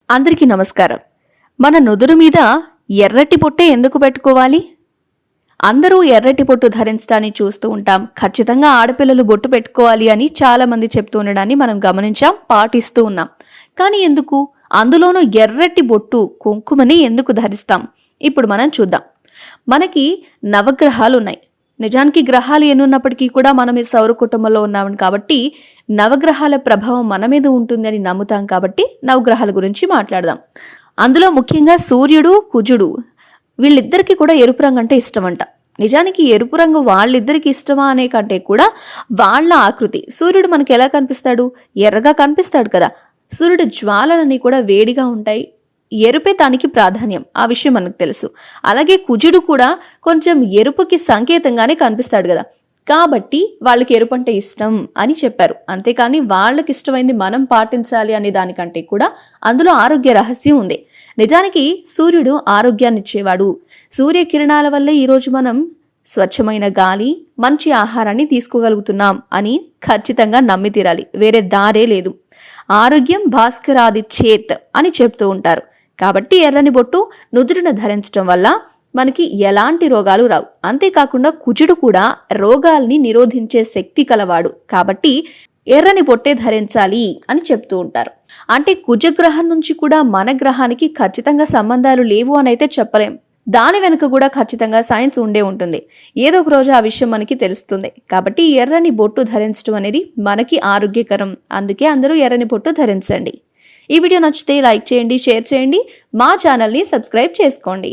అందరికీ నమస్కారం. మన నుదురు మీద ఎర్రటి పొట్టే ఎందుకు పెట్టుకోవాలి? అందరూ ఎర్రటి పొట్టు ధరించడాన్ని చూస్తూ ఉంటాం. ఖచ్చితంగా ఆడపిల్లలు బొట్టు పెట్టుకోవాలి అని చాలా మంది చెప్తూ ఉండడాన్ని మనం గమనించాం, పాటిస్తూ ఉన్నాం. కానీ ఎందుకు? అందులోనూ ఎర్రటి బొట్టు కుంకుమని ఎందుకు ధరిస్తాం? ఇప్పుడు మనం చూద్దాం. మనకి నవగ్రహాలు ఉన్నాయి. నిజానికి గ్రహాలు ఎన్నున్నప్పటికీ కూడా మనం ఈ సౌర కుటుంబంలో ఉన్నాం కాబట్టి నవగ్రహాల ప్రభావం మన మీద ఉంటుందని నమ్ముతాం. కాబట్టి నవగ్రహాల గురించి మాట్లాడదాం. అందులో ముఖ్యంగా సూర్యుడు, కుజుడు వీళ్ళిద్దరికీ కూడా ఎరుపు రంగు అంటే ఇష్టమంట. నిజానికి ఎరుపు రంగు వాళ్ళిద్దరికి ఇష్టమా అనే కంటే కూడా వాళ్ళ ఆకృతి. సూర్యుడు మనకి ఎలా కనిపిస్తాడు? ఎర్రగా కనిపిస్తాడు కదా. సూర్యుడు జ్వాలలన్నీ కూడా వేడిగా ఉంటాయి. ఎరుపే దానికి ప్రాధాన్యం, ఆ విషయం మనకు తెలుసు. అలాగే కుజుడు కూడా కొంచెం ఎరుపుకి సంకేతంగానే కనిపిస్తాడు కదా. కాబట్టి వాళ్ళకి ఎరుపు అంటే ఇష్టం అని చెప్పారు. అంతేకాని వాళ్ళకి ఇష్టమైంది మనం పాటించాలి అనే దానికంటే కూడా అందులో ఆరోగ్య రహస్యం ఉంది. నిజానికి సూర్యుడు ఆరోగ్యాన్ని ఇచ్చేవాడు. సూర్యకిరణాల వల్లే ఈరోజు మనం స్వచ్ఛమైన గాలి, మంచి ఆహారాన్ని తీసుకోగలుగుతున్నాం అని ఖచ్చితంగా నమ్మి తీరాలి. వేరే దారే లేదు. ఆరోగ్యం భాస్కరాది చేత్ అని చెప్తూ ఉంటారు. కాబట్టి ఎర్రని బొట్టు నుదురున ధరించడం వల్ల మనకి ఎలాంటి రోగాలు రావు. అంతేకాకుండా కుజుడు కూడా రోగాల్ని నిరోధించే శక్తి కలవాడు. కాబట్టి ఎర్రని బొట్టే ధరించాలి అని చెప్తూ ఉంటారు. అంటే కుజగ్రహం నుంచి కూడా మన గ్రహానికి ఖచ్చితంగా సంబంధాలు లేవు అని అయితే చెప్పలేం. దాని వెనుక కూడా ఖచ్చితంగా సైన్స్ ఉండే ఉంటుంది. ఏదో ఒక రోజు ఆ విషయం మనకి తెలుస్తుంది. కాబట్టి ఎర్రని బొట్టు ధరించడం అనేది మనకి ఆరోగ్యకరం. అందుకే అందరూ ఎర్రని బొట్టు ధరించండి. ఈ వీడియో నచ్చితే లైక్ చేయండి, షేర్ చేయండి, మా ఛానల్ని సబ్స్క్రైబ్ చేసుకోండి.